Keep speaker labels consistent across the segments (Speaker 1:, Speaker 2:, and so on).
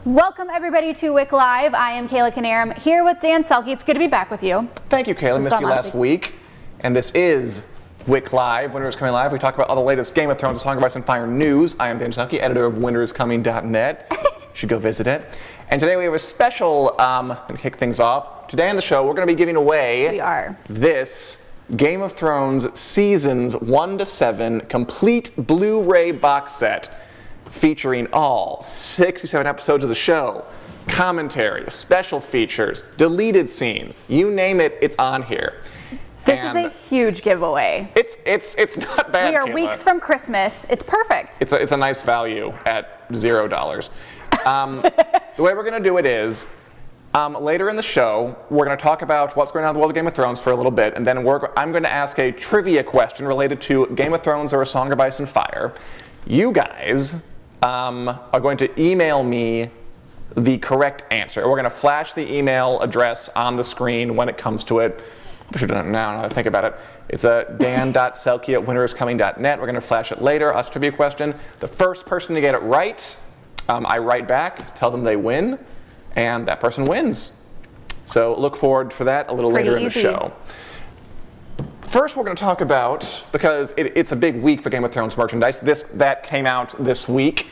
Speaker 1: Welcome everybody to WiC Live. I am Kayla Canarum here with Dan Selke. It's good to be back with you.
Speaker 2: Thank you, Kayla. Missed you last week. And this is WiC Live. Winter is Coming Live. We talk about all the latest Game of Thrones, Song of Ice and Fire news. I am Dan Selke, editor of winteriscoming.net. You should go visit it. And today we have a special, to kick things off. Today on the show, we're going to be giving away this Game of Thrones Seasons 1 to 7 complete Blu-ray box set featuring all 67 episodes of the show, commentary, special features, deleted scenes, you name it, it's on here.
Speaker 1: This is a huge giveaway.
Speaker 2: It's not bad.
Speaker 1: We are
Speaker 2: Kayla.
Speaker 1: Weeks from Christmas. It's perfect.
Speaker 2: It's a nice value at $0. The way we're going to do it is, later in the show, we're going to talk about what's going on in the world of Game of Thrones for a little bit, and then I'm going to ask a trivia question related to Game of Thrones or A Song of Ice and Fire. You guys are going to email me the correct answer. We're going to flash the email address on the screen when it comes to it. I should have done it now that I think about it. It's dan.selke@winteriscoming.net. We're going to flash it later. Ask a trivia question. The first person to get it right, I write back, tell them they win, and that person wins. So look forward for that a little later in the show. First, we're going to talk about, because it's a big week for Game of Thrones merchandise, that came out this week.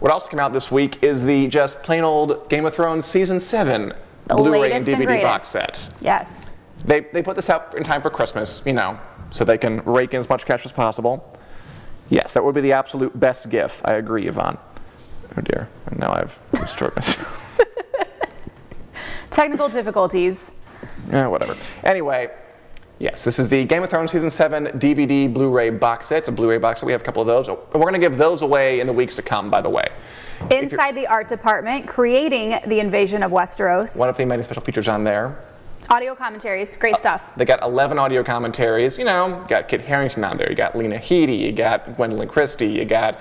Speaker 2: What also came out this week is the just plain old Game of Thrones Season 7 Blu-ray and DVD box set.
Speaker 1: Yes.
Speaker 2: They put this out in time for Christmas, you know, so they can rake in as much cash as possible. Yes, that would be the absolute best gift. I agree, Yvonne. Oh dear, now I've destroyed myself.
Speaker 1: Technical difficulties.
Speaker 2: Yeah, whatever. Anyway. Yes, this is the Game of Thrones Season 7 DVD Blu-ray box set. It's a Blu-ray box set. We have a couple of those. We're going to give those away in the weeks to come, by the way.
Speaker 1: Inside the art department, creating the invasion of Westeros.
Speaker 2: One of the many special features on there.
Speaker 1: Audio commentaries, great stuff.
Speaker 2: They got 11 audio commentaries. You know, you got Kit Harington on there. You got Lena Headey. You got Gwendolyn Christie. You got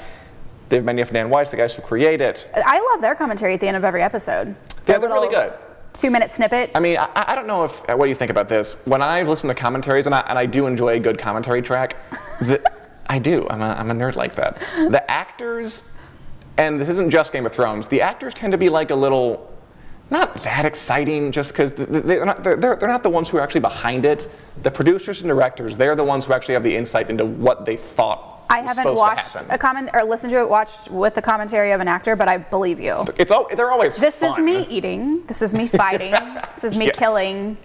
Speaker 2: Dave Benioff and Dan Weiss, the guys who create it.
Speaker 1: I love their commentary at the end of every episode.
Speaker 2: Yeah, they're really good.
Speaker 1: 2-minute snippet.
Speaker 2: I mean, I don't know what do you think about this? When I've listened to commentaries, and I do enjoy a good commentary track, I do. I'm a nerd like that. The actors, and this isn't just Game of Thrones, the actors tend to be like a little, not that exciting, just because they're not the ones who are actually behind it. The producers and directors, they're the ones who actually have the insight into what they thought.
Speaker 1: I haven't watched a comment or listened to it watched with the commentary of an actor, but I believe you.
Speaker 2: They're always
Speaker 1: This
Speaker 2: fun.
Speaker 1: is me eating. This is me fighting. This is me killing.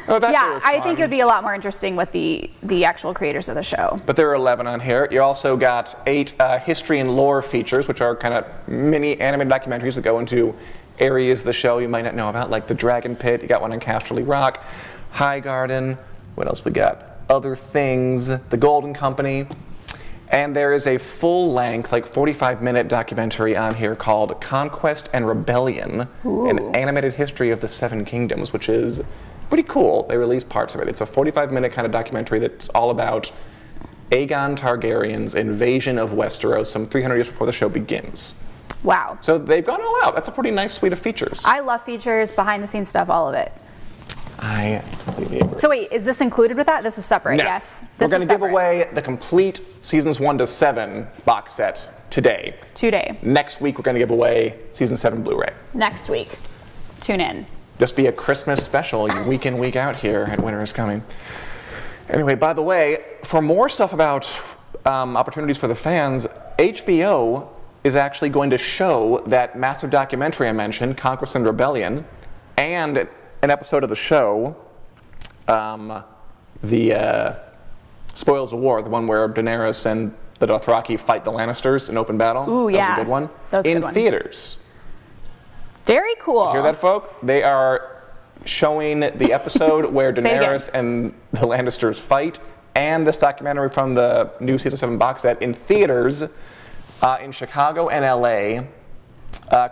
Speaker 2: Oh, that's
Speaker 1: yeah, I think it would be a lot more interesting with the actual creators of the show.
Speaker 2: But there are 11 on here. You also got 8 history and lore features, which are kind of mini animated documentaries that go into areas of the show you might not know about, like the Dragon Pit. You got one on Casterly Rock, High Garden. What else we got? Other Things, The Golden Company. And there is a full-length, like 45-minute documentary on here called Conquest and Rebellion, an animated history of the Seven Kingdoms, which is pretty cool. They released parts of it. It's a 45-minute kind of documentary that's all about Aegon Targaryen's invasion of Westeros some 300 years before the show begins.
Speaker 1: Wow.
Speaker 2: So they've gone all out. That's a pretty nice suite of features.
Speaker 1: I love features, behind-the-scenes stuff, all of it.
Speaker 2: I completely agree.
Speaker 1: So wait, is this included with that? This is separate,
Speaker 2: no.
Speaker 1: Yes.
Speaker 2: We're going to give away the complete Seasons 1 to 7 box set today. Next week, we're going to give away Season 7 Blu-ray.
Speaker 1: Next week. Tune in.
Speaker 2: Just be a Christmas special week in, week out here at Winter is Coming. Anyway, by the way, for more stuff about opportunities for the fans, HBO is actually going to show that massive documentary I mentioned, Conquest and Rebellion, and an episode of the show, the Spoils of War, the one where Daenerys and the Dothraki fight the Lannisters in open battle.
Speaker 1: Ooh, yeah.
Speaker 2: That was a good one.
Speaker 1: That was a good one.
Speaker 2: In theaters.
Speaker 1: Very cool.
Speaker 2: You hear that, folk? They are showing the episode where Daenerys and the Lannisters fight, and this documentary from the new Season 7 box set in theaters in Chicago and LA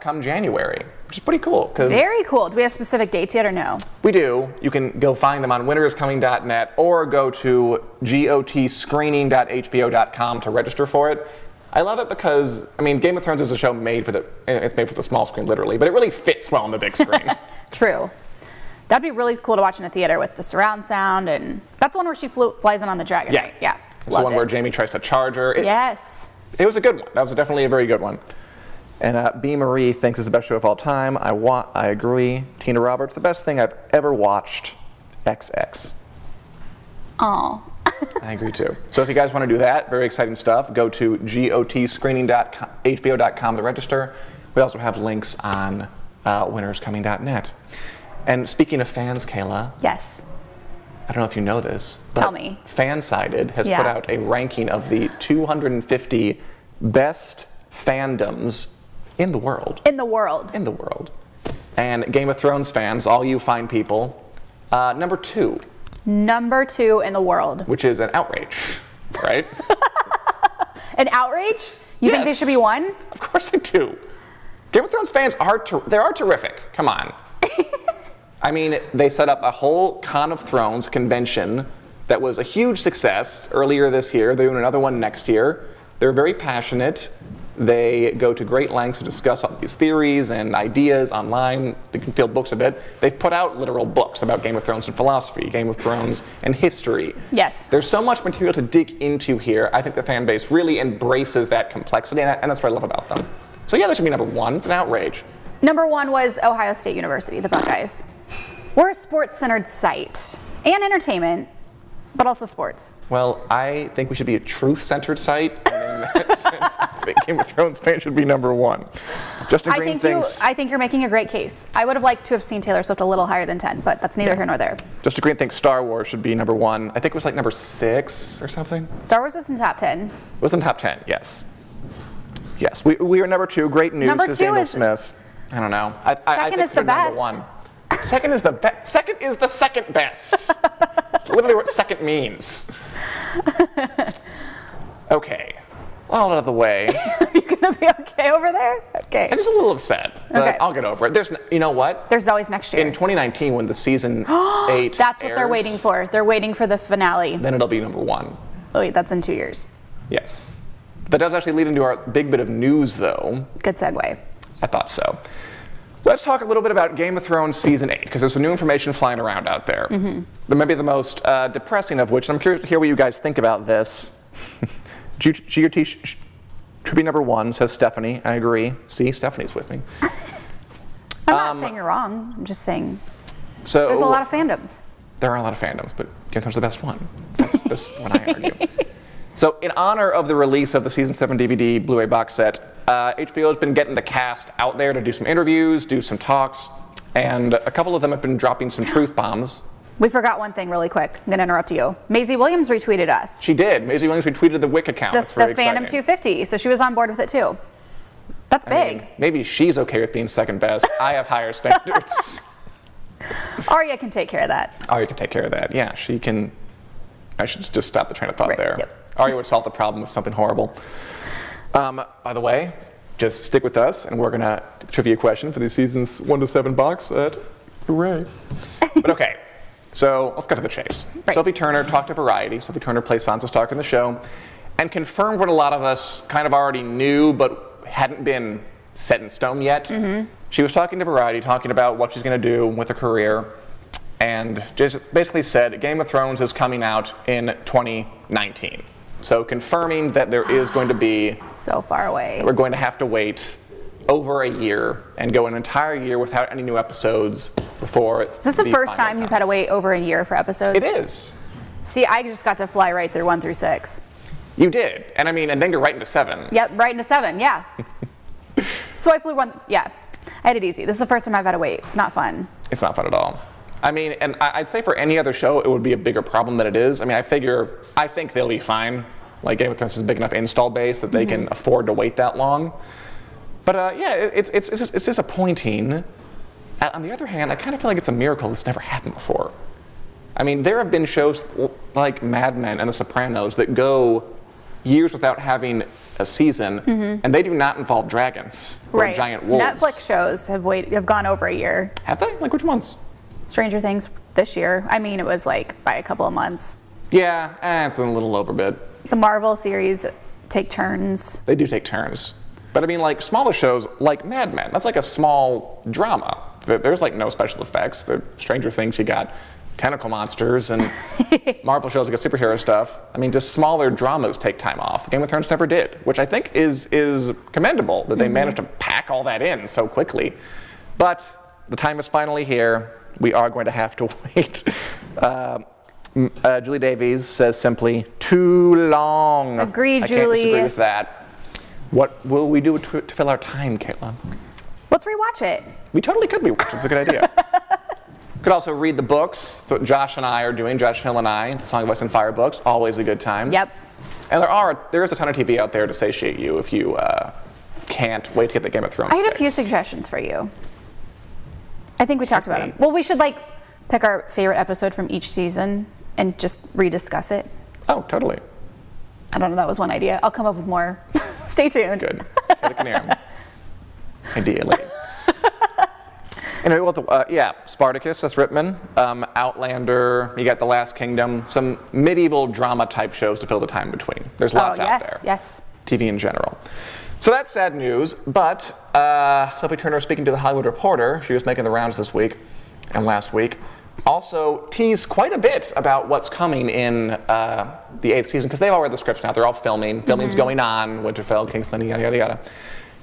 Speaker 2: come January, which is pretty cool.
Speaker 1: Very cool. Do we have specific dates yet or no?
Speaker 2: We do. You can go find them on winteriscoming.net or go to gotscreening.hbo.com to register for it. I love it because, I mean, Game of Thrones is a show made for the small screen, literally, but it really fits well on the big screen.
Speaker 1: True. That'd be really cool to watch in a theater with the surround sound, and that's the one where she flies in on the dragon, right? Yeah.
Speaker 2: It's the one where Jaime tries to charge her.
Speaker 1: Yes.
Speaker 2: It was a good one. That was definitely a very good one. And B. Marie thinks it's the best show of all time. I agree. Tina Roberts, the best thing I've ever watched. XX.
Speaker 1: Oh.
Speaker 2: I agree too. So if you guys want to do that, very exciting stuff, go to gotscreening.hbo.com to register. We also have links on winnerscoming.net. And speaking of fans, Kayla.
Speaker 1: Yes.
Speaker 2: I don't know if you know this. But
Speaker 1: Tell me.
Speaker 2: Fansided has put out a ranking of the 250 best fandoms in the world.
Speaker 1: In the world.
Speaker 2: In the world. And Game of Thrones fans, all you fine people, number 2.
Speaker 1: Number 2 in the world.
Speaker 2: Which is an outrage, right?
Speaker 1: An outrage? You think they should be 1?
Speaker 2: Of course I do. Game of Thrones fans are terrific. Come on. I mean, they set up a whole Con of Thrones convention that was a huge success earlier this year. They're doing another one next year. They're very passionate. They go to great lengths to discuss all these theories and ideas online. You can field books a bit. They've put out literal books about Game of Thrones and philosophy, Game of Thrones and history.
Speaker 1: Yes.
Speaker 2: There's so much material to dig into here. I think the fan base really embraces that complexity, and that's what I love about them. So yeah, that should be number 1. It's an outrage.
Speaker 1: Number 1 was Ohio State University, the Buckeyes. We're a sports-centered site and entertainment, but also sports.
Speaker 2: Well, I think we should be a truth-centered site, and in that sense, I think Game of Thrones fans should be number 1. Justin Green thinks...
Speaker 1: I think you're making a great case. I would have liked to have seen Taylor Swift a little higher than 10, but that's neither here nor there.
Speaker 2: Justin Green thinks Star Wars should be number 1. I think it was like number 6 or something.
Speaker 1: Star Wars was in top 10.
Speaker 2: It was in top 10, yes. Yes, we are number 2. Great news,
Speaker 1: Number
Speaker 2: says
Speaker 1: 2
Speaker 2: Daniel
Speaker 1: is...
Speaker 2: Smith. I don't know. I
Speaker 1: Second
Speaker 2: think
Speaker 1: is the
Speaker 2: you're number
Speaker 1: best.
Speaker 2: 1. Second is the second best. It's literally what second means. Okay. All out of the way.
Speaker 1: Are you going to be okay over there? Okay.
Speaker 2: I'm just a little upset, but
Speaker 1: Okay.
Speaker 2: I'll get over it. You know what?
Speaker 1: There's always next year.
Speaker 2: In 2019, when the season 8
Speaker 1: That's what they're
Speaker 2: airs,
Speaker 1: waiting for. They're waiting for the finale.
Speaker 2: then it'll be number 1.
Speaker 1: Oh wait, that's in 2 years.
Speaker 2: Yes. That does actually lead into our big bit of news, though.
Speaker 1: Good segue.
Speaker 2: I thought so. Let's talk a little bit about Game of Thrones Season 8, because there's some new information flying around out there. Maybe the most depressing of which, and I'm curious to hear what you guys think about this. GOT should be number 1, says Stephanie. I agree. See, Stephanie's with me.
Speaker 1: I'm not saying you're wrong. I'm just saying
Speaker 2: So
Speaker 1: there's a lot of fandoms.
Speaker 2: There are a lot of fandoms, but Game of Thrones is the best one. That's this one I argue. So in honor of the release of the Season 7 DVD Blu-ray box set, HBO has been getting the cast out there to do some interviews, do some talks, and a couple of them have been dropping some truth bombs.
Speaker 1: We forgot one thing really quick. I'm going to interrupt you. Maisie Williams retweeted us.
Speaker 2: She did. Maisie Williams retweeted the WiC account.
Speaker 1: The
Speaker 2: That's very
Speaker 1: Fandom
Speaker 2: exciting.
Speaker 1: 250, so she was on board with it too. That's big.
Speaker 2: Maybe she's okay with being second best. I have higher standards.
Speaker 1: Arya can take care of that.
Speaker 2: Arya can take care of that. Yeah, she can. I should just stop the train of thought
Speaker 1: Right,
Speaker 2: there.
Speaker 1: yep.
Speaker 2: Arya would solve the problem with something horrible. By the way, just stick with us, and we're gonna trivia question for the seasons 1 to 7 box set. Hooray! But okay, so let's get to the chase.
Speaker 1: Right.
Speaker 2: Sophie Turner talked to Variety. Sophie Turner plays Sansa Stark in the show, and confirmed what a lot of us kind of already knew, but hadn't been set in stone yet. She was talking to Variety, talking about what she's going to do with her career, and just basically said Game of Thrones is coming out in 2019. So confirming that there is going to be,
Speaker 1: So far away.
Speaker 2: we're going to have to wait over a year and go an entire year without any new episodes before
Speaker 1: Is this the first time you've had to wait over a year for episodes?
Speaker 2: It is.
Speaker 1: See, I just got to fly right through 1 through 6.
Speaker 2: You did. And I mean, and then you're right into 7.
Speaker 1: Yep, right into 7, yeah. So I flew 1, yeah. I had it easy. This is the first time I've had to wait. It's not fun.
Speaker 2: It's not fun at all. I mean, and I'd say for any other show, it would be a bigger problem than it is. I mean, I think they'll be fine. Like Game of Thrones is a big enough install base that they can afford to wait that long. But yeah, it's disappointing. On the other hand, I kind of feel like it's a miracle that's never happened before. I mean, there have been shows like Mad Men and The Sopranos that go years without having a season, and they do not involve dragons or
Speaker 1: Right.
Speaker 2: giant wolves.
Speaker 1: Netflix shows have gone over a year.
Speaker 2: Have they? Like which ones?
Speaker 1: Stranger Things this year. I mean, it was like by a couple of months.
Speaker 2: Yeah, it's a little over a bit.
Speaker 1: The Marvel series take turns.
Speaker 2: They do take turns. But I mean, like smaller shows like Mad Men, that's like a small drama. There's like no special effects. The Stranger Things, you got tentacle monsters and Marvel shows like superhero stuff. I mean, just smaller dramas take time off. Game of Thrones never did, which I think is commendable that they managed to pack all that in so quickly. But the time is finally here. We are going to have to wait. Julie Davies says simply, too long.
Speaker 1: Agreed, Julie.
Speaker 2: I can't disagree with that. What will we do to fill our time, Caitlin?
Speaker 1: Let's rewatch it.
Speaker 2: We totally could rewatch it. It's a good idea. Could also read the books. That's what Josh and I are doing. Josh Hill and I, the Song of Ice and Fire books. Always a good time.
Speaker 1: Yep.
Speaker 2: And there is a ton of TV out there to satiate you if you can't wait to get the Game of Thrones.
Speaker 1: I had a
Speaker 2: fix.
Speaker 1: few suggestions for you. I think we talked about them. Well, we should pick our favorite episode from each season and just rediscuss it.
Speaker 2: Oh, totally.
Speaker 1: I don't know. That was one idea. I'll come up with more. Stay tuned.
Speaker 2: Good. Here can hear 'em. Ideally. Anyway, well, Spartacus, that's Rittman. Outlander, you got The Last Kingdom, some medieval drama type shows to fill the time between. There's lots out there.
Speaker 1: Yes.
Speaker 2: TV in general. So that's sad news, but Sophie Turner, speaking to the Hollywood Reporter, she was making the rounds this week and last week, also teased quite a bit about what's coming in the 8th season, because they've all read the scripts now. They're all filming. Filming's going on, Winterfell, King's Landing, yada, yada,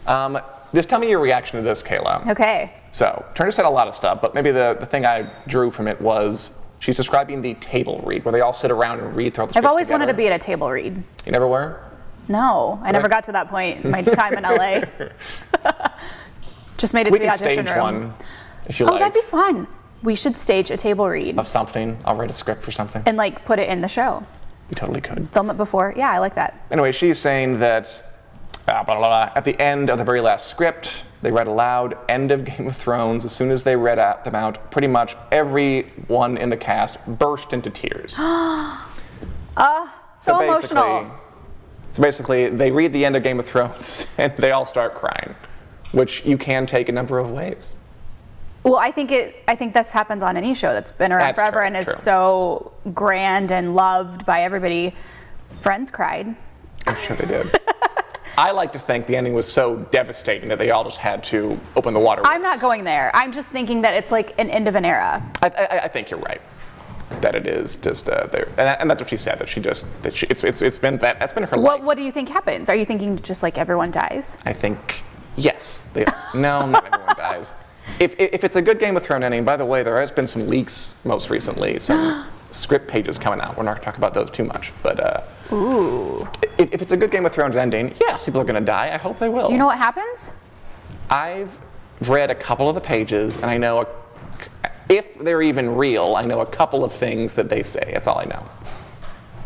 Speaker 2: yada. Just tell me your reaction to this, Kayla.
Speaker 1: Okay.
Speaker 2: So, Turner said a lot of stuff, but maybe the thing I drew from it was she's describing the table read, where they all sit around and read throughout the scripts
Speaker 1: I've always
Speaker 2: together.
Speaker 1: wanted to be at a table read.
Speaker 2: You never were?
Speaker 1: No, I never got to that point in my time in LA. Just made it to the audition room.
Speaker 2: We can stage one, if you like.
Speaker 1: Oh, that'd be fun. We should stage a table read.
Speaker 2: Of something. I'll write a script for something.
Speaker 1: And put it in the show.
Speaker 2: We totally could.
Speaker 1: Film it before. Yeah, I like that.
Speaker 2: Anyway, she's saying that blah, blah, blah, at the end of the very last script, they read aloud, end of Game of Thrones. As soon as they read them out, pretty much everyone in the cast burst into tears.
Speaker 1: So emotional.
Speaker 2: So basically, they read the end of Game of Thrones, and they all start crying, which you can take a number of ways.
Speaker 1: Well, I think this happens on any show that's been around forever and is so grand and loved by everybody. Friends cried.
Speaker 2: I'm sure they did. I like to think the ending was so devastating that they all just had to open the water.
Speaker 1: I'm not going there. I'm just thinking that it's like an end of an era.
Speaker 2: I think you're right. That it is just there, and that's what she said. It's been her life.
Speaker 1: What do you think happens? Are you thinking just everyone dies?
Speaker 2: I think yes. No, not everyone dies. If it's a good Game of Thrones ending, by the way, there has been some leaks most recently, some script pages coming out. We're not going to talk about those too much, but if it's a good Game of Thrones ending, yes, people are going to die. I hope they will.
Speaker 1: Do you know what happens?
Speaker 2: I've read a couple of the pages, and I know if they're even real, I know a couple of things that they say. That's all I know.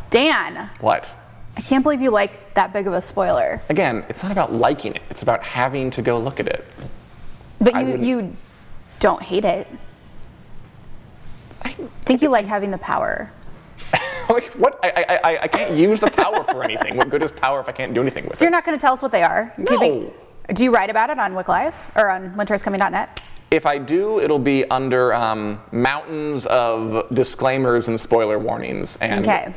Speaker 1: Dan.
Speaker 2: What?
Speaker 1: I can't believe you like that big of a spoiler.
Speaker 2: Again, it's not about liking it. It's about having to go look at it.
Speaker 1: But you don't hate it. I think you like having the power.
Speaker 2: What? I can't use the power for anything. What good is power if I can't do anything with it?
Speaker 1: So you're not going to tell us what they are?
Speaker 2: No.
Speaker 1: Do you write about it on WiC Live or on winteriscoming.net?
Speaker 2: If I do, it'll be under mountains of disclaimers and spoiler warnings and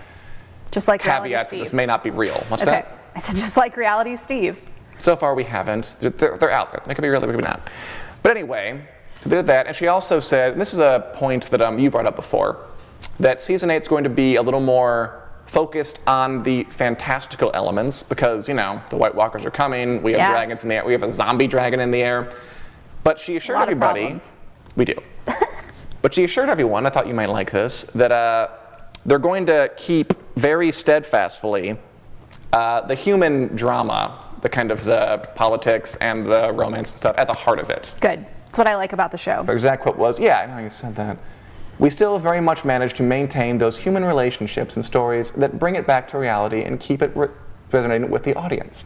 Speaker 1: just like
Speaker 2: caveats that this may not be real. What's that?
Speaker 1: I said just like Reality Steve.
Speaker 2: So far we haven't. They're out there. They could be real, they could be not. But anyway, they did that, and she also said, and this is a point that you brought up before, that season 8 is going to be a little more focused on the fantastical elements because, the White Walkers are coming, we have dragons in the air, we have a zombie dragon in the air. But she assured everybody, we do. But she assured everyone, I thought you might like this, that they're going to keep very steadfastly the human drama, the kind of the politics and the romance and stuff at the heart of it.
Speaker 1: Good. That's what I like about the show.
Speaker 2: Her exact quote was, I know you said that. We still very much manage to maintain those human relationships and stories that bring it back to reality and keep it resonating with the audience.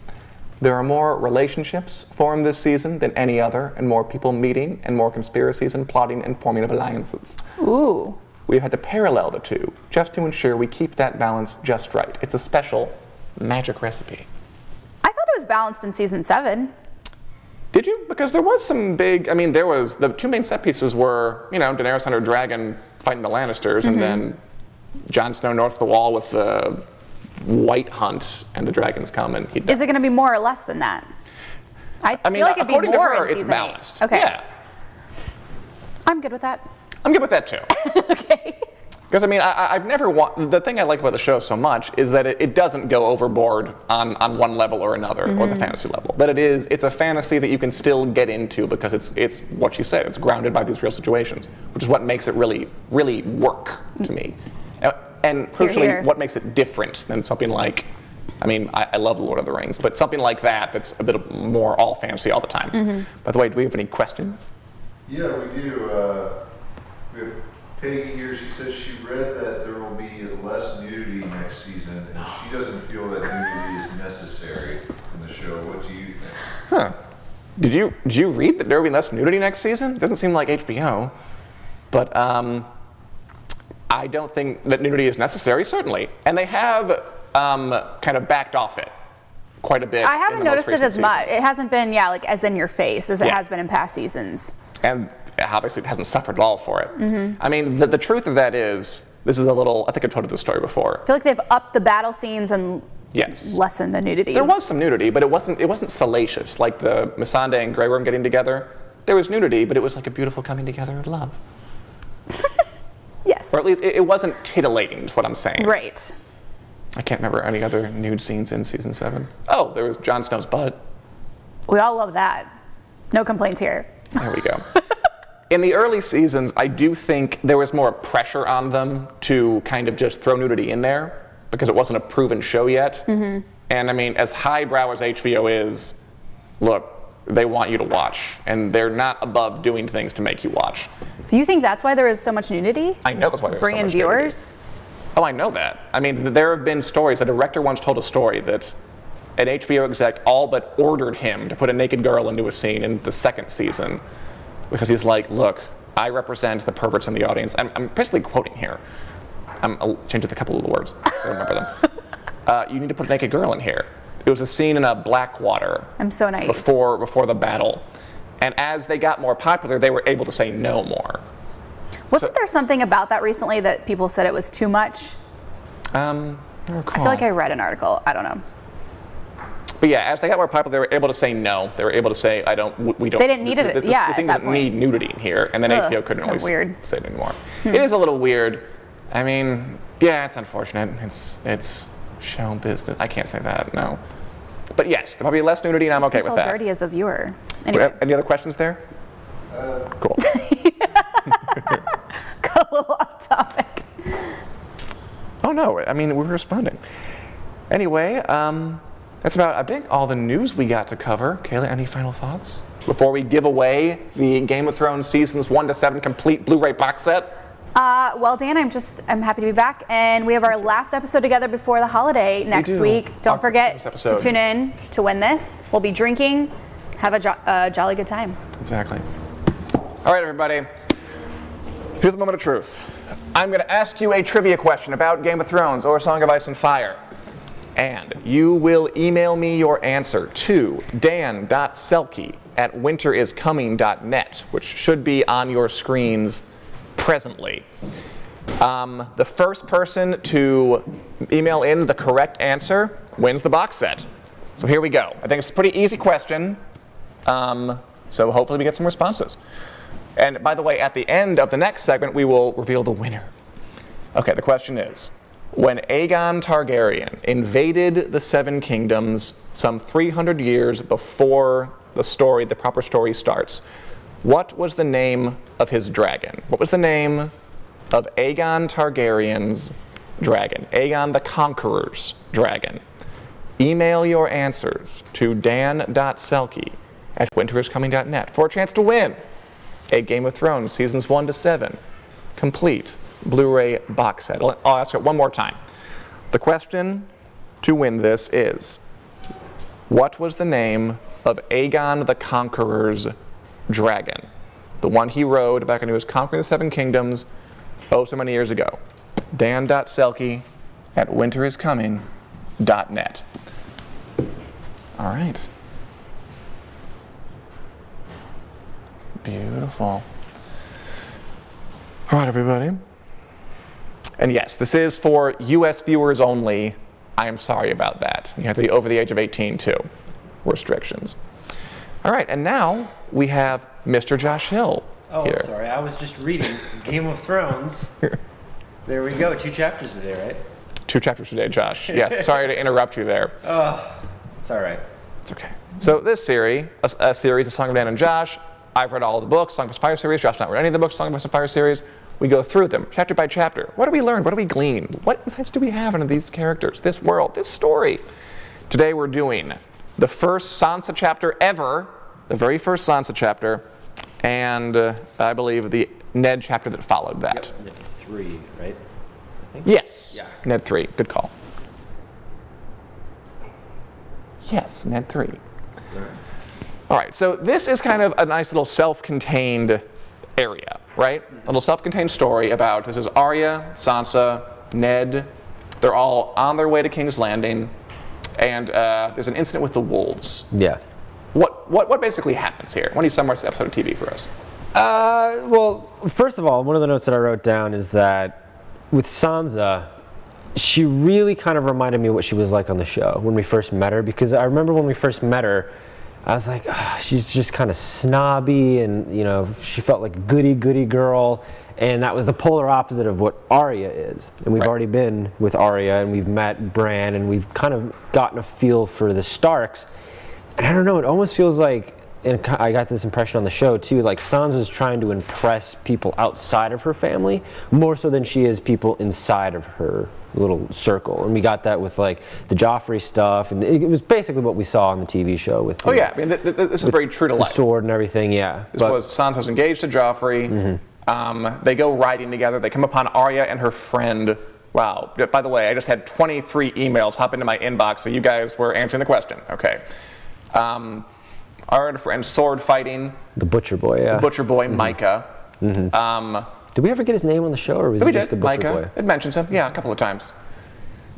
Speaker 2: There are more relationships formed this season than any other, and more people meeting, and more conspiracies and plotting and forming of alliances.
Speaker 1: Ooh.
Speaker 2: We've had to parallel the two, just to ensure we keep that balance just right. It's a special magic recipe.
Speaker 1: I thought it was balanced in season 7.
Speaker 2: Did you? Because there was some big, there was, the two main set pieces were, Daenerys on her dragon fighting the Lannisters, and then Jon Snow north of the wall with the White Hunt, and the dragons come and he dies.
Speaker 1: Is it going to be more or less than that? I feel like it'd be
Speaker 2: according
Speaker 1: more
Speaker 2: to her,
Speaker 1: in
Speaker 2: it's
Speaker 1: season
Speaker 2: balanced.
Speaker 1: 8. Okay.
Speaker 2: Yeah.
Speaker 1: I'm good with that.
Speaker 2: I'm good with that too.
Speaker 1: Okay.
Speaker 2: Because I mean, I've never the thing I like about the show so much is that it doesn't go overboard on one level or another, or the fantasy level. But it's a fantasy that you can still get into because it's what you said. It's grounded by these real situations, which is what makes it really, really work to me. And crucially, what makes it different than something like, I mean, I love Lord of the Rings, but something like that's a bit more all fantasy all the time. By the way, do we have any questions?
Speaker 3: Yeah, we do. We have Peggy here. She says she read that there will be less nudity next season, and she doesn't feel that nudity is necessary in the show. What do you think?
Speaker 2: Huh. Did you read that there will be less nudity next season? It doesn't seem like HBO. But I don't think that nudity is necessary, certainly. And they have kind of backed off it quite a bit.
Speaker 1: I haven't noticed it as much.
Speaker 2: Seasons.
Speaker 1: It hasn't been, like as in your face as it has been in past seasons.
Speaker 2: And obviously it hasn't suffered at all for it. I mean, the truth of that is, this is a little, I think I've told you this story before.
Speaker 1: I feel like they've upped the battle scenes and
Speaker 2: Yes.
Speaker 1: lessen the nudity.
Speaker 2: There was some nudity, but it wasn't salacious. Like the Missandei and Grey Worm getting together, there was nudity, but it was like a beautiful coming together of love.
Speaker 1: Yes.
Speaker 2: Or at least it wasn't titillating, is what I'm saying.
Speaker 1: Right.
Speaker 2: I can't remember any other nude scenes in season 7. Oh, there was Jon Snow's butt.
Speaker 1: We all love that. No complaints here.
Speaker 2: There we go. In the early seasons, I do think there was more pressure on them to kind of just throw nudity in there because it wasn't a proven show yet. And I mean, as highbrow as HBO is, look, they want you to watch, and they're not above doing things to make you watch.
Speaker 1: So you think that's why there is so much nudity?
Speaker 2: I know that's why there's so
Speaker 1: Bring in
Speaker 2: much
Speaker 1: viewers?
Speaker 2: nudity. Oh, I know that. I mean, there have been stories. A director once told a story that an HBO exec all but ordered him to put a naked girl into a scene in the second season because he's like, look, I represent the perverts in the audience. I'm basically quoting here. I'll change a couple of the words so I remember them. You need to put a naked girl in here. It was a scene in a Blackwater.
Speaker 1: I'm so naive.
Speaker 2: Before the battle. And as they got more popular, they were able to say no more.
Speaker 1: Wasn't there something about that recently that people said it was too much?
Speaker 2: I don't recall.
Speaker 1: I feel like I read an article. I don't know.
Speaker 2: But yeah, as they got more popular, they were able to say no. They were able to say, we don't.
Speaker 1: They didn't need it,
Speaker 2: This scene doesn't need nudity in here. And then HBO couldn't always say it anymore. It is a little weird. I mean, yeah, it's unfortunate. It's show business. I can't say that, no. But yes, there might be less nudity, and I'm okay with that.
Speaker 1: Dirty as the viewer. Anyway.
Speaker 2: Any other questions there? Cool.
Speaker 1: Got a little off topic.
Speaker 2: Oh no, I mean, we're responding. Anyway, that's about, I think, all the news we got to cover. Kayla, any final thoughts? Before we give away the Game of Thrones seasons 1 to 7 complete Blu-ray box set?
Speaker 1: Well, Dan, I'm happy to be back, and we have our last episode together before the holiday next week. Don't forget to tune in to win this. We'll be drinking, have a jolly good time.
Speaker 2: Exactly. All right, everybody. Here's the moment of truth. I'm going to ask you a trivia question about Game of Thrones or Song of Ice and Fire, and you will email me your answer to dan.selke@winteriscoming.net, which should be on your screens presently. The first person to email in the correct answer wins the box set. So here we go. I think it's a pretty easy question, so hopefully we get some responses. And by the way, at the end of the next segment, we will reveal the winner. Okay, the question is, when Aegon Targaryen invaded the Seven Kingdoms some 300 years before the proper story starts, what was the name of his dragon? What was the name of Aegon Targaryen's dragon? Aegon the Conqueror's dragon. Email your answers to dan.selke@winteriscoming.net for a chance to win a Game of Thrones seasons 1 to 7 complete Blu-ray box set. I'll ask it one more time. The question to win this is, what was the name of Aegon the Conqueror's dragon? The one he rode back when he was conquering the Seven Kingdoms so many years ago. dan.selke@winteriscoming.net. All right. Beautiful. All right, everybody. And yes, this is for U.S. viewers only. I am sorry about that. You have to be over the age of 18 too. Restrictions. All right, and now we have Mr. Josh Hill here.
Speaker 4: Oh, sorry. I was just reading Game of Thrones. There we go. 2 chapters today, right?
Speaker 2: 2 chapters today, Josh. Yes, sorry to interrupt you there.
Speaker 4: Oh, it's all right.
Speaker 2: It's okay. So this series, a series, A Song of Dan and Josh, I've read all the books, Song of Ice and Fire series. Josh not read any of the books, Song of Ice and Fire series. We go through them, chapter by chapter. What do we learn? What do we glean? What insights do we have into these characters, this world, this story? Today we're doing the first Sansa chapter ever, the very first Sansa chapter, and I believe the Ned chapter that followed that.
Speaker 4: Yep. Ned 3, right? I think.
Speaker 2: Yes.
Speaker 4: Yeah.
Speaker 2: Ned 3. Good call. Yes, Ned 3. All right, so this is kind of a nice little self-contained area, right? A little self-contained story about, this is Arya, Sansa, Ned. They're all on their way to King's Landing, and there's an incident with the wolves.
Speaker 4: Yeah.
Speaker 2: What basically happens here? Why don't you summarize the episode of TV for us?
Speaker 4: Well, first of all, one of the notes that I wrote down is that with Sansa, she really kind of reminded me of what she was like on the show when we first met her, because I remember when we first met her, I was like, she's just kind of snobby, and she felt like a goody girl, and that was the polar opposite of what Arya is. And we've already been with Arya, and we've met Bran, and we've kind of gotten a feel for the Starks. And I don't know, it almost feels like, and I got this impression on the show too, like Sansa's trying to impress people outside of her family more so than she is people inside of her little circle. And we got that with like the Joffrey stuff, and it was basically what we saw on the TV show with
Speaker 2: this is very true to life.
Speaker 4: The sword and everything, yeah.
Speaker 2: This was Sansa's engaged to Joffrey. Mm-hmm. They go riding together. They come upon Arya and her friend. Wow. By the way, I just had 23 emails hop into my inbox, so you guys were answering the question. Okay. Arya and her friend sword fighting.
Speaker 4: The Butcher Boy, yeah.
Speaker 2: The Butcher Boy, Micah.
Speaker 4: Mm-hmm. Did we ever get his name on the show, or was he just the Butcher Boy?
Speaker 2: It mentions him, yeah, a couple of times.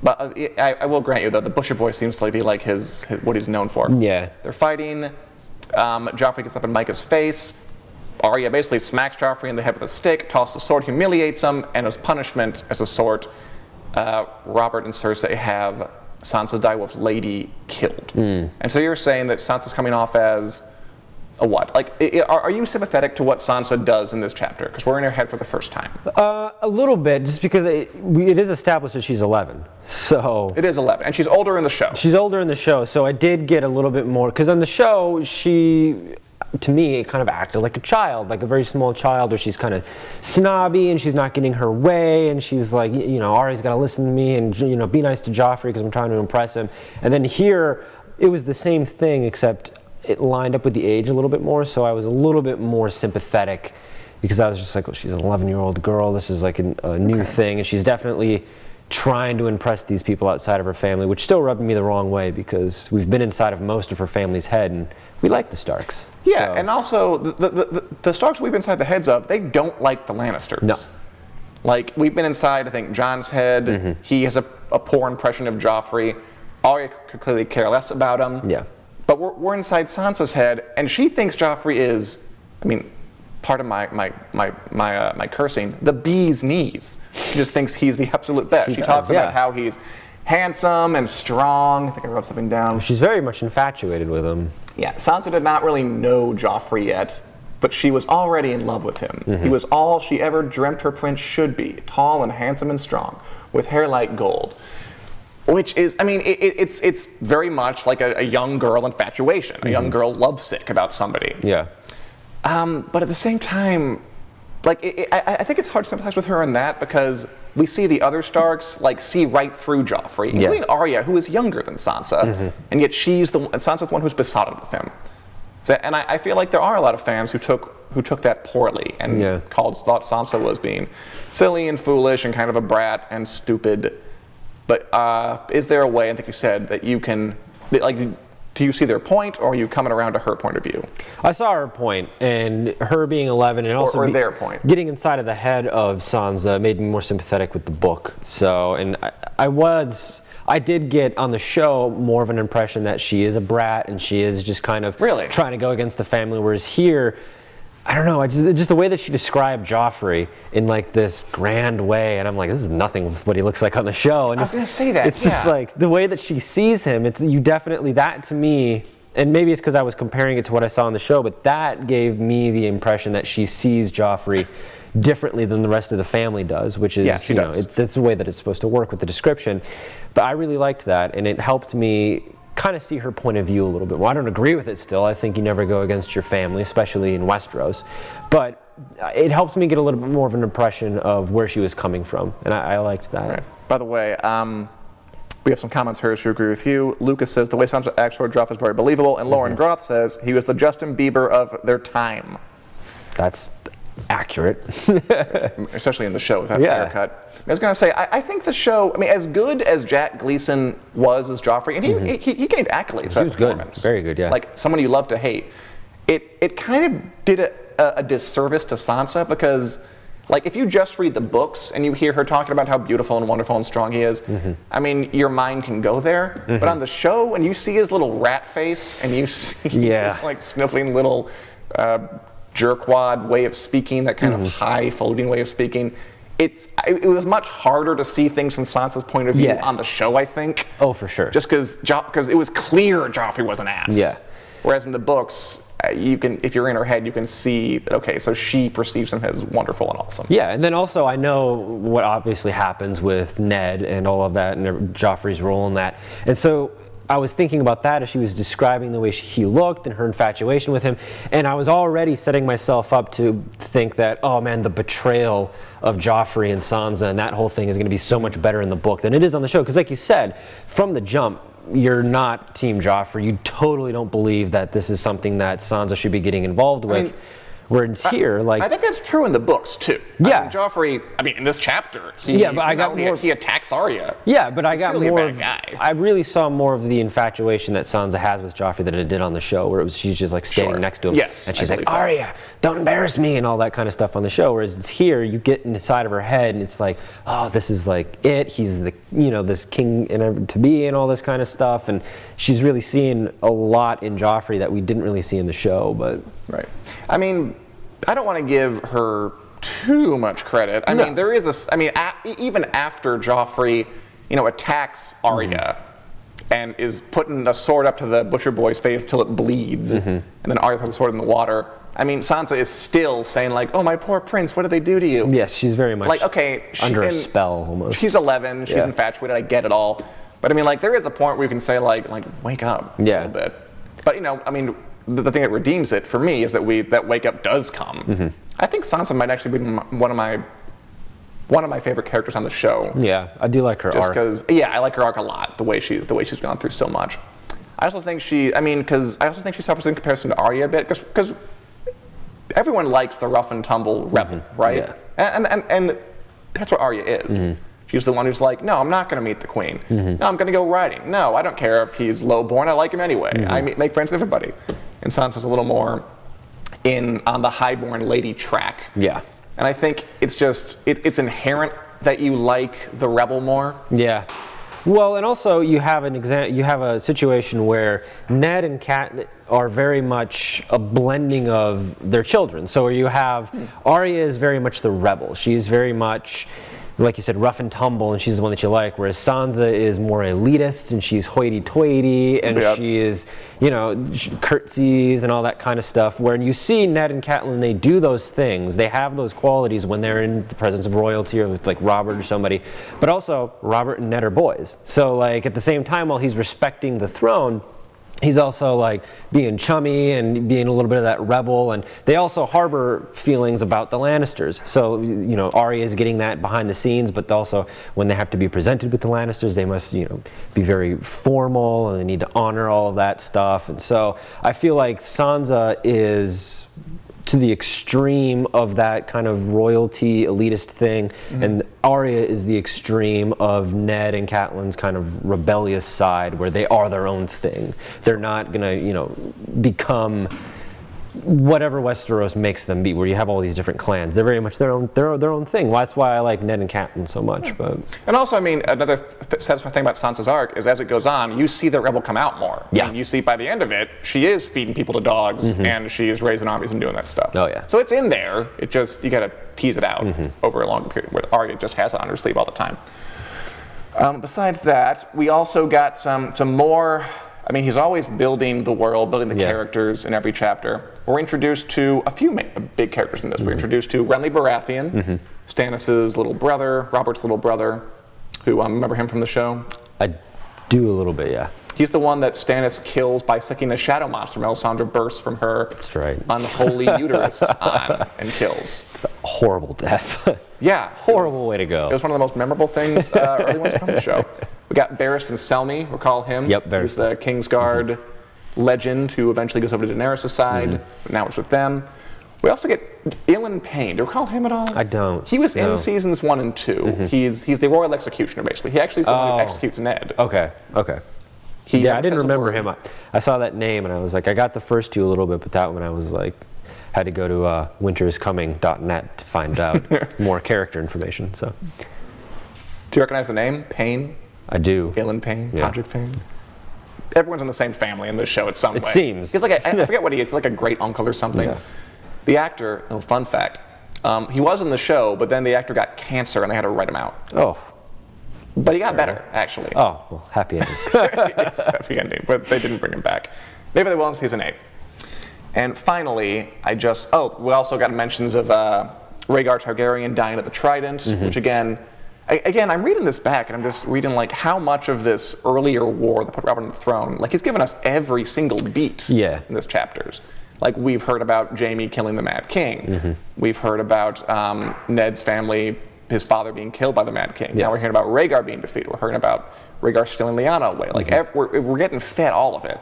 Speaker 2: But I will grant you, though, the Butcher Boy seems to be like his what he's known for.
Speaker 4: Yeah.
Speaker 2: They're fighting. Joffrey gets up in Micah's face. Arya basically smacks Joffrey in the head with a stick, tosses the sword, humiliates him, and as punishment, as a sort, Robert and Cersei have Sansa's direwolf lady killed. And so you're saying that Sansa's coming off as a what? Like, are you sympathetic to what Sansa does in this chapter? Because we're in her head for the first time.
Speaker 4: A little bit, just because it is established that she's 11. So
Speaker 2: it is 11, and she's older in the show.
Speaker 4: She's older in the show, so I did get a little bit more, because on the show, she, to me, kind of acted like a child, like a very small child, where she's kind of snobby and she's not getting her way, and she's like, Arya's got to listen to me, and be nice to Joffrey because I'm trying to impress him. And then here, it was the same thing, except it lined up with the age a little bit more, so I was a little bit more sympathetic, because I was just like, she's an 11-year-old girl, this is like a new thing, and she's definitely trying to impress these people outside of her family, which still rubbed me the wrong way, because we've been inside of most of her family's head, and we like the Starks.
Speaker 2: Yeah,
Speaker 4: so.
Speaker 2: And also, the Starks we've been inside the heads of, they don't like the Lannisters.
Speaker 4: No.
Speaker 2: Like, we've been inside, I think, Jon's head. Mm-hmm. He has a poor impression of Joffrey. Arya could clearly care less about him.
Speaker 4: Yeah.
Speaker 2: But we're inside Sansa's head, and she thinks Joffrey is, part of my cursing, the bee's knees. She just thinks he's the absolute best. She talks about how he's handsome and strong. I think I wrote something down.
Speaker 4: She's very much infatuated with him.
Speaker 2: Yeah, Sansa did not really know Joffrey yet, but she was already in love with him. Mm-hmm. He was all she ever dreamt her prince should be, tall and handsome and strong, with hair like gold. Which is, it's very much like a young girl infatuation, a young girl lovesick about somebody.
Speaker 4: Yeah.
Speaker 2: But at the same time, I think it's hard to sympathize with her in that, because we see the other Starks see right through Joffrey, including Arya, who is younger than Sansa, and yet Sansa's the one who's besotted with him. And I feel like there are a lot of fans who took that poorly and thought Sansa was being silly and foolish and kind of a brat and stupid. But is there a way, I think you said, that you can, do you see their point, or are you coming around to her point of view? I saw her point, and her being 11 and also
Speaker 4: or their point.
Speaker 2: Getting inside of the head of Sansa made me more sympathetic with the book. So, and I did get on the show more of an impression that she is a brat and she is just kind of trying to go against the family, whereas here, I don't know, just the way that she described Joffrey in this grand way, and I'm like, this is nothing with what he looks like on the show. And
Speaker 4: I was going to say that.
Speaker 2: It's just the way that she sees him. It's that to me,
Speaker 4: and maybe it's because I was comparing it to what I saw in the show, but that gave me the impression that she sees Joffrey differently than the rest of the family does, which is, that's the way that it's supposed to work with the description. But I really liked that, and it helped me kind of see her point of view a little bit. Well, I don't agree with it still. I think you never go against your family, especially in Westeros. But it helped me get a little bit more of an impression of where she was coming from, and I liked that.
Speaker 2: Right. By the way, we have some comments here who agree with you. Lucas says the way Sansa acts toward Joff is very believable, and Lauren Groth says he was the Justin Bieber of their time.
Speaker 4: That's accurate.
Speaker 2: Especially in the show with that haircut. I was going to say, I think the show, I mean, as good as Jack Gleason was as Joffrey, and he gained accolades for that performance.
Speaker 4: Very good, yeah.
Speaker 2: Like someone you love to hate. It kind of did a disservice to Sansa because, like, if you just read the books and you hear her talking about how beautiful and wonderful and strong he is, I mean, your mind can go there. But on the show, when you see his little rat face and you see his, like, sniffling little jerkwad way of speaking, that kind of high-folding way of speaking, it was much harder to see things from Sansa's point of view on the show, I think.
Speaker 4: Oh, for sure.
Speaker 2: Just because it was clear Joffrey was an ass.
Speaker 4: Yeah.
Speaker 2: Whereas in the books, you can, if you're in her head, you can see that, okay, so she perceives him as wonderful and awesome.
Speaker 4: Yeah, and then also I know what obviously happens with Ned and all of that, and Joffrey's role in that. And so I was thinking about that as she was describing the way he looked and her infatuation with him, and I was already setting myself up to think that, oh man, the betrayal of Joffrey and Sansa and that whole thing is going to be so much better in the book than it is on the show. Because like you said, from the jump, you're not Team Joffrey. You totally don't believe that this is something that Sansa should be getting involved with. I mean, whereas here, like,
Speaker 2: I think that's true in the books too.
Speaker 4: Yeah,
Speaker 2: I mean, Joffrey. I mean, in this chapter, he attacks Arya.
Speaker 4: Yeah, but
Speaker 2: He's
Speaker 4: I got
Speaker 2: really
Speaker 4: more.
Speaker 2: A bad guy.
Speaker 4: I really saw more of the infatuation that Sansa has with Joffrey than it did on the show, where it was she's just like standing next to him, and she's like, Arya, don't embarrass me, and all that kind of stuff on the show. Whereas it's here, you get inside of her head, and it's like, oh, this is like it. He's the this king and to be and all this kind of stuff, and she's really seeing a lot in Joffrey that we didn't really see in the show. But
Speaker 2: I mean, I don't want to give her too much credit. I mean, there is even after Joffrey, attacks Arya and is putting a sword up to the butcher boy's face until it bleeds, and then Arya throws the sword in the water. I mean, Sansa is still saying like, "Oh, my poor prince, what did they do to you?"
Speaker 4: Yes, she's very much
Speaker 2: like, okay,
Speaker 4: under a spell almost.
Speaker 2: She's 11. She's infatuated. I get it all, but I mean, like, there is a point where you can say like, wake up a little bit. But I mean, the thing that redeems it for me is that that wake up does come. I think Sansa might actually be one of my favorite characters on the show.
Speaker 4: Yeah, I do like her arc.
Speaker 2: Just because, I like her arc a lot. The way she's gone through so much. I also think she suffers in comparison to Arya a bit because everyone likes the rough and tumble rebel, right? Yeah. And that's what Arya is. She's the one who's like, no, I'm not going to meet the queen. No, I'm going to go riding. No, I don't care if he's lowborn. I like him anyway. I make friends with everybody. And Sansa's a little more on the highborn lady track.
Speaker 4: Yeah.
Speaker 2: And I think it's just it's inherent that you like the rebel more.
Speaker 4: Yeah. Well, and also you have a situation where Ned and Kat are very much a blending of their children. So you have Arya is very much the rebel. She's very much, like you said, rough and tumble, and she's the one that you like. Whereas Sansa is more elitist, and she's hoity-toity, and she is, she curtsies and all that kind of stuff. Where you see Ned and Catelyn, they do those things. They have those qualities when they're in the presence of royalty or with like Robert or somebody. But also, Robert and Ned are boys. So like at the same time, while he's respecting the throne, he's also like being chummy and being a little bit of that rebel, and they also harbor feelings about the Lannisters. So Arya is getting that behind the scenes, but also when they have to be presented with the Lannisters, they must be very formal and they need to honor all of that stuff. And so I feel like Sansa is to the extreme of that kind of royalty elitist thing, and Arya is the extreme of Ned and Catelyn's kind of rebellious side, where they are their own thing. They're not gonna become whatever Westeros makes them be, where you have all these different clans. They're very much their own thing. Well, that's why I like Ned and Catelyn so much. But
Speaker 2: and also, I mean, another satisfying thing about Sansa's arc is as it goes on, you see the rebel come out more.
Speaker 4: Yeah.
Speaker 2: I mean, you see by the end of it, she is feeding people to dogs, and she is raising armies and doing that stuff.
Speaker 4: Oh yeah.
Speaker 2: So it's in there. It just, you got to tease it out over a longer period. Where Arya just has it on her sleeve all the time. Besides that, we also got some more I mean, he's always building the world, building the characters in every chapter. We're introduced to a few big characters in this. We're introduced to Renly Baratheon, Stannis' little brother, Robert's little brother, who, remember him from the show?
Speaker 4: I do a little bit, yeah.
Speaker 2: He's the one that Stannis kills by sticking a shadow monster. Melisandre bursts from her unholy uterus on and kills.
Speaker 4: Horrible death.
Speaker 2: Yeah.
Speaker 4: Horrible way to go.
Speaker 2: It was one of the most memorable things early ones from the show. We got Barristan Selmy, recall him.
Speaker 4: Yep, Barristan.
Speaker 2: He's the Kingsguard legend who eventually goes over to Daenerys' side, but now it's with them. We also get Ilan Payne. Do you recall him at all?
Speaker 4: I don't.
Speaker 2: He was in seasons 1 and 2. He's the royal executioner, basically. He actually is the one who executes Ned.
Speaker 4: Okay. I didn't remember him. I saw that name and I was like, I got the first 2 a little bit, but that one I was like, had to go to winteriscoming.net to find out more character information. So,
Speaker 2: do you recognize the name Payne?
Speaker 4: I do.
Speaker 2: Ilan Payne, Patrick Payne. Everyone's in the same family in this show. It's some way.
Speaker 4: It seems.
Speaker 2: He's like I forget what he is. Like a great uncle or something. Yeah. The actor. Little fun fact. He was in the show, but then the actor got cancer and they had to write him out.
Speaker 4: Oh.
Speaker 2: But he got better, actually.
Speaker 4: Oh, well, happy ending.
Speaker 2: It's a happy ending, but they didn't bring him back. Maybe they will in season 8. And finally, we also got mentions of Rhaegar Targaryen dying at the Trident, which again, I'm reading this back and I'm just reading like how much of this earlier war that put Robert on the throne, like he's given us every single beat in this chapters. Like we've heard about Jaime killing the Mad King. We've heard about Ned's family, his father being killed by the Mad King. Now we're hearing about Rhaegar being defeated. We're hearing about Rhaegar stealing Lyanna away. Like we're getting fed all of it.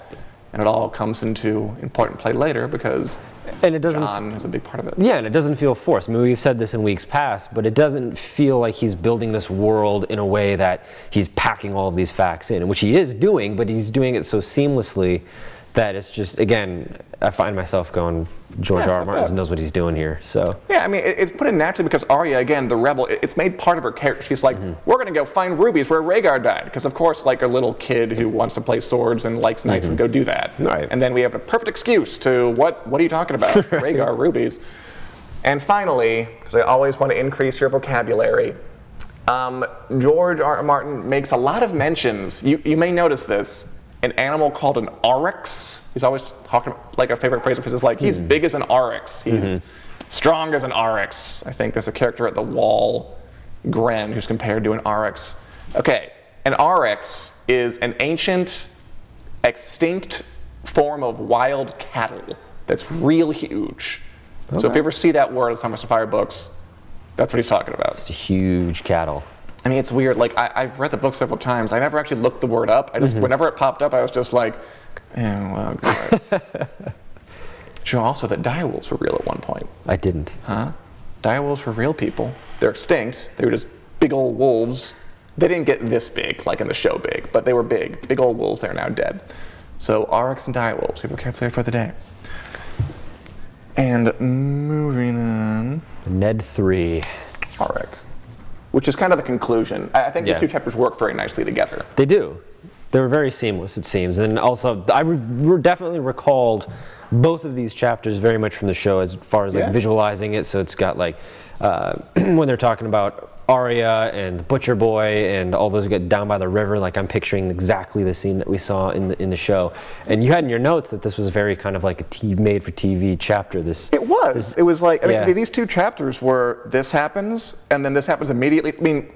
Speaker 2: And it all comes into important play later because Jon is a big part of it.
Speaker 4: Yeah, and it doesn't feel forced. I mean, we've said this in weeks past, but it doesn't feel like he's building this world in a way that he's packing all of these facts in, which he is doing, but he's doing it so seamlessly that it's just, again, I find myself going, George R. R. Martin knows what he's doing here. So
Speaker 2: yeah, I mean, it's put in naturally because Arya, again, the rebel, it's made part of her character. She's like, we're going to go find rubies where Rhaegar died. Because, of course, like a little kid who wants to play swords and likes knights would go do that.
Speaker 4: Right.
Speaker 2: And then we have a perfect excuse to, what are you talking about? Rhaegar, rubies. And finally, because I always want to increase your vocabulary, George R. R. Martin makes a lot of mentions. You may notice this. An animal called an oryx. He's always talking, like a favorite phrase of his is like, he's big as an oryx. He's strong as an oryx. I think there's a character at the wall, Gren, who's compared to an oryx. Okay, an oryx is an ancient, extinct form of wild cattle that's real huge. Okay. So if you ever see that word in Summer of Fire books, that's what he's talking about.
Speaker 4: It's a huge cattle. I
Speaker 2: mean, it's weird. Like, I've read the book several times. I never actually looked the word up. I just, whenever it popped up, I was just like, well, God. Did you know also that direwolves were real at one point?
Speaker 4: I didn't.
Speaker 2: Huh? Direwolves were real people. They're extinct. They were just big old wolves. They didn't get this big, like in the show big, but they were big. Big old wolves. They're now dead. So, oryx and direwolves. We have vocabulary for the day. And moving on.
Speaker 4: Ned 3.
Speaker 2: Oryx. Which is kind of the conclusion. I think these two chapters work very nicely together.
Speaker 4: They do. They were very seamless, it seems. And also, I definitely recalled both of these chapters very much from the show as far as like visualizing it. So it's got like, when they're talking about Arya and Butcher Boy and all those who get down by the river, like I'm picturing exactly the scene that we saw in the show. And you had in your notes that this was very kind of like a made-for-TV chapter.
Speaker 2: It was like, I mean, these two chapters were this happens, and then this happens immediately. I mean,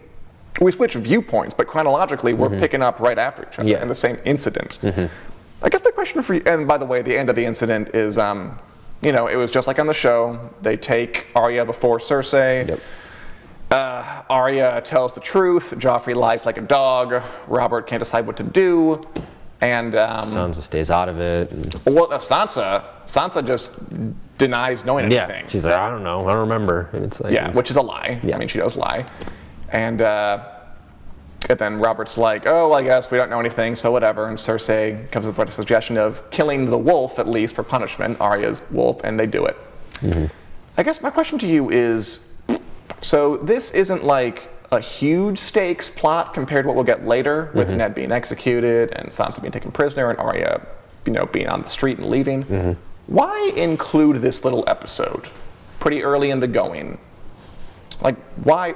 Speaker 2: we switch viewpoints, but chronologically we're picking up right after each other in the same incident. I guess the question for you, and by the way, the end of the incident is, you know, it was just like on the show. They take Arya before Cersei.
Speaker 4: Yep.
Speaker 2: Arya tells the truth. Joffrey lies like a dog. Robert can't decide what to do, and
Speaker 4: Sansa stays out of it.
Speaker 2: Well, Sansa just denies knowing anything.
Speaker 4: Yeah, she's like, I don't know, I don't remember, and it's like,
Speaker 2: which is a lie. I mean, she does lie, and then Robert's like, oh, I guess we don't know anything, so whatever. And Cersei comes up with a suggestion of killing the wolf at least for punishment, Arya's wolf, and they do it. I guess my question to you is. So this isn't like a huge stakes plot compared to what we'll get later with Ned being executed and Sansa being taken prisoner and Arya, you know, being on the street and leaving. Why include this little episode pretty early in the going? Like, why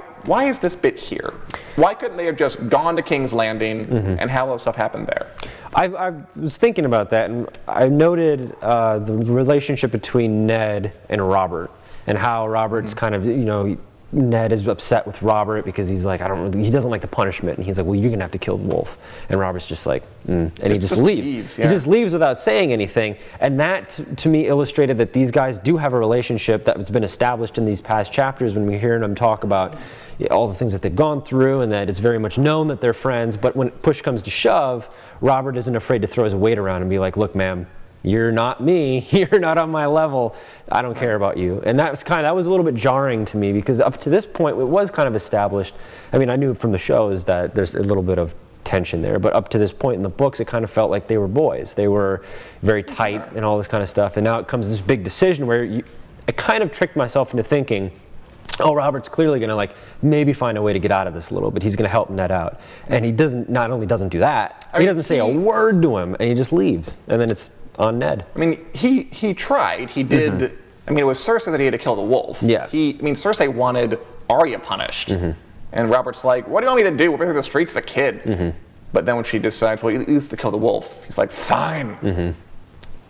Speaker 2: is this bit here? Why couldn't they have just gone to King's Landing and have all that stuff happen there?
Speaker 4: I was thinking about that, and I noted the relationship between Ned and Robert, and how Robert's kind of, Ned is upset with Robert because he's like, he doesn't like the punishment, and he's like, well, you're gonna have to kill the wolf, and Robert's just like, and he just leaves.
Speaker 2: Yeah.
Speaker 4: He just leaves without saying anything, and that to me illustrated that these guys do have a relationship that's been established in these past chapters when we're hearing them talk about all the things that they've gone through, and that it's very much known that they're friends. But when push comes to shove, Robert isn't afraid to throw his weight around and be like, look, ma'am, you're not me, you're not on my level, I don't care about you. And that was a little bit jarring to me, because up to this point it was kind of established. I mean, I knew from the shows that there's a little bit of tension there, but up to this point in the books it kind of felt like they were boys. They were very tight and all this kind of stuff, and now it comes this big decision where I kind of tricked myself into thinking, oh, Robert's clearly going to like maybe find a way to get out of this a little bit. He's going to help Ned out. And he not only doesn't do that, he doesn't say a word to him, and he just leaves. And then it's on Ned.
Speaker 2: I mean, he tried. He did. I mean, it was Cersei that he had to kill the wolf.
Speaker 4: Yeah.
Speaker 2: Cersei wanted Arya punished. And Robert's like, what do you want me to do? We're through the streets as a kid. But then when she decides, well, he needs to kill the wolf, he's like, fine.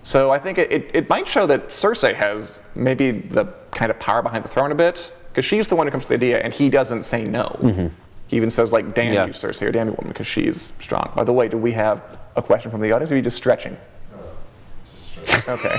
Speaker 2: So I think it might show that Cersei has maybe the kind of power behind the throne a bit, because she's the one who comes to the idea, and he doesn't say no. He even says, like, damn you, Cersei, or damn you, woman, because she's strong. By the way, do we have a question from the audience, or are you just stretching?
Speaker 3: Just straight.
Speaker 2: Okay.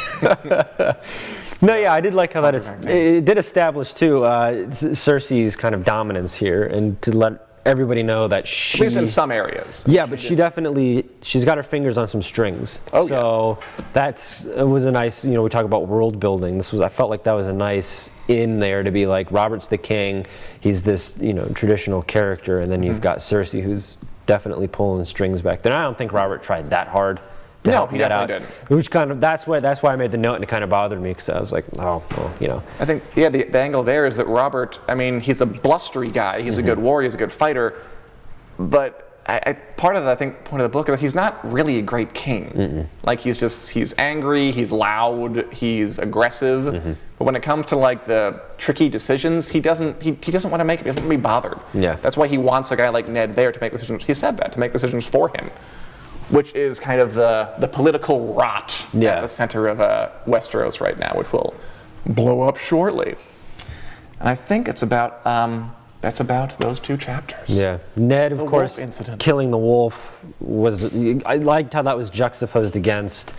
Speaker 4: No, yeah, I did like how it did establish, too, Cersei's kind of dominance here, and to let everybody know that she...
Speaker 2: At least in some areas.
Speaker 4: Yeah, but she's got her fingers on some strings.
Speaker 2: Oh,
Speaker 4: so it was a nice, we talk about world building. I felt like that was a nice in there to be like, Robert's the king, he's this, traditional character, and then you've got Cersei, who's definitely pulling strings back then. I don't think Robert tried that hard to help
Speaker 2: he
Speaker 4: that out.
Speaker 2: definitely didn't.
Speaker 4: Which that's why I made the note, and it kind of bothered me, because I was like, oh, well,
Speaker 2: I think, the angle there is that Robert, I mean, he's a blustery guy. He's a good warrior, he's a good fighter. But part of the, point of the book is that he's not really a great king. Like, he's angry, he's loud, he's aggressive. But when it comes to, like, the tricky decisions, he doesn't want to make it. He doesn't want to be bothered.
Speaker 4: Yeah.
Speaker 2: That's why he wants a guy like Ned there to make decisions. He said that, to make decisions for him, which is kind of the political rot at the center of Westeros right now, which will blow up shortly. And I think that's about those two chapters.
Speaker 4: Yeah, Ned, of course, killing the wolf I liked how that was juxtaposed against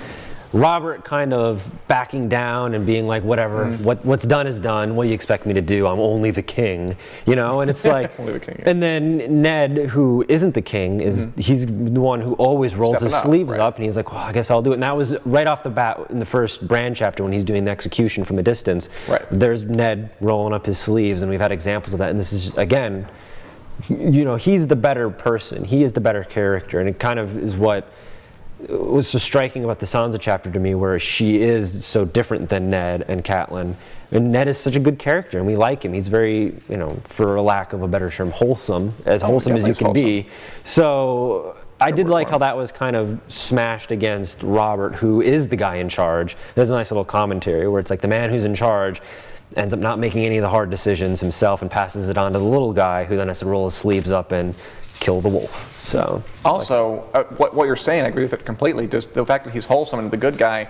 Speaker 4: Robert kind of backing down and being like, whatever, what's done is done. What do you expect me to do? I'm only the king, And it's like,
Speaker 2: only the king,
Speaker 4: and then Ned, who isn't the king, he's the one who always rolls his sleeves up, and he's like, well, I guess I'll do it. And that was right off the bat in the first Bran chapter when he's doing the execution from a distance.
Speaker 2: Right.
Speaker 4: There's Ned rolling up his sleeves, and we've had examples of that. And this is, again, he's the better person. He is the better character, and it kind of is what was so striking about the Sansa chapter to me, where she is so different than Ned and Catelyn. And Ned is such a good character, and we like him. He's very, for a lack of a better term, wholesome as you can be. So I did like how that was kind of smashed against Robert, who is the guy in charge. There's a nice little commentary where it's like the man who's in charge ends up not making any of the hard decisions himself and passes it on to the little guy, who then has to roll his sleeves up and kill the wolf. So
Speaker 2: also, what you're saying, I agree with it completely. Just the fact that he's wholesome and the good guy,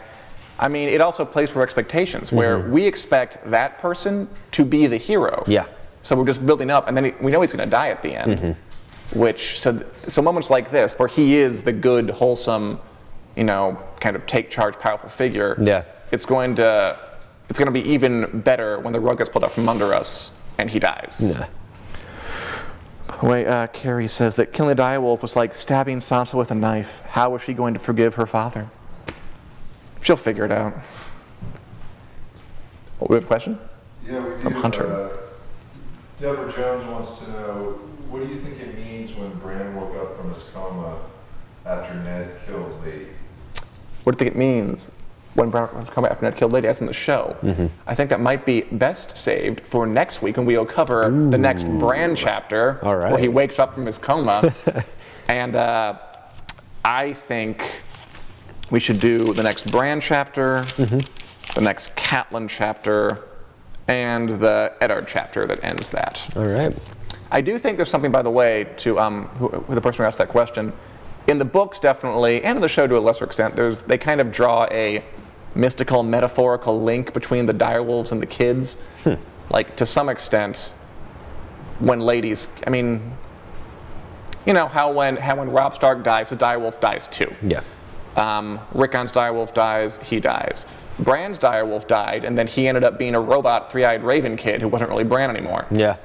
Speaker 2: I mean, it also plays for expectations, where we expect that person to be the hero.
Speaker 4: Yeah.
Speaker 2: So we're just building up, and then we know he's going to die at the end. So moments like this, where he is the good, wholesome, kind of take charge, powerful figure.
Speaker 4: Yeah.
Speaker 2: It's going to be even better when the rug gets pulled out from under us and he dies.
Speaker 4: Yeah.
Speaker 2: The way Carrie says that killing the direwolf was like stabbing Sansa with a knife. How was she going to forgive her father? She'll figure it out. We have a question?
Speaker 3: Yeah, we do.
Speaker 2: From Hunter.
Speaker 3: Deborah Jones wants to know, what do you think it means when Bran woke up from his coma after Ned killed Lady?
Speaker 2: What do you think it means when Bran was coming after Ned killed Lady, as in the show? I think that might be best saved for next week, when we'll cover the next Bran chapter, where he wakes up from his coma. And I think we should do the next Bran chapter, the next Catelyn chapter, and the Eddard chapter that ends that.
Speaker 4: All right.
Speaker 2: I do think there's something, by the way, to who the person who asked that question. in the books definitely, and in the show to a lesser extent, they kind of draw a mystical, metaphorical link between the direwolves and the kids. Like, to some extent, when ladies, I mean, you know how when Robb Stark dies, the direwolf dies too.
Speaker 4: Yeah.
Speaker 2: Rickon's direwolf dies, he dies. Bran's direwolf died, and then he ended up being a robot, three-eyed raven kid who wasn't really Bran anymore.
Speaker 4: Yeah.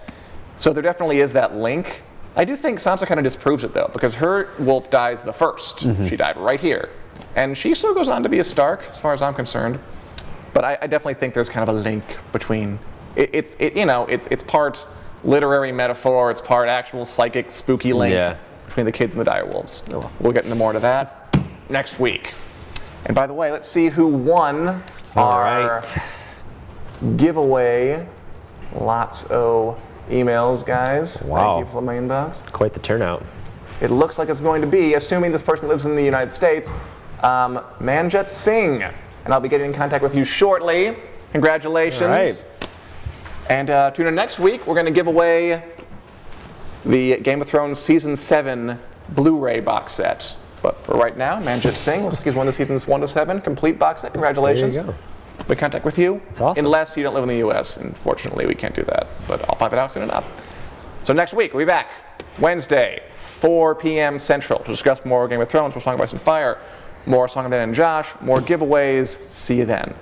Speaker 2: So there definitely is that link. I do think Sansa kind of disproves it, though, because her wolf dies the first. She died right here. And she still goes on to be a Stark, as far as I'm concerned. But I definitely think there's kind of a link between... It's part literary metaphor, it's part actual psychic, spooky link between the kids and the direwolves. Oh. We'll get into more of that next week. And by the way, let's see who won our giveaway. Lots of emails, guys.
Speaker 4: Wow.
Speaker 2: Thank you for my inbox.
Speaker 4: Quite the turnout.
Speaker 2: It looks like it's going to be, assuming this person lives in the United States, Manjit Singh. And I'll be getting in contact with you shortly. Congratulations. All right. And tune in next week. We're going to give away the Game of Thrones Season 7 Blu-ray box set. But for right now, Manjit Singh looks like he's won the seasons 1 to 7 complete box set. Congratulations.
Speaker 4: There you go.
Speaker 2: We'll be in contact with you.
Speaker 4: That's awesome.
Speaker 2: Unless you don't live in the U.S. Unfortunately, we can't do that. But I'll find it out soon enough. So next week, we'll be back Wednesday, 4 p.m. Central, to discuss more Game of Thrones, more Song of Ice and Fire, more Song of Anne and Josh, more giveaways. See you then.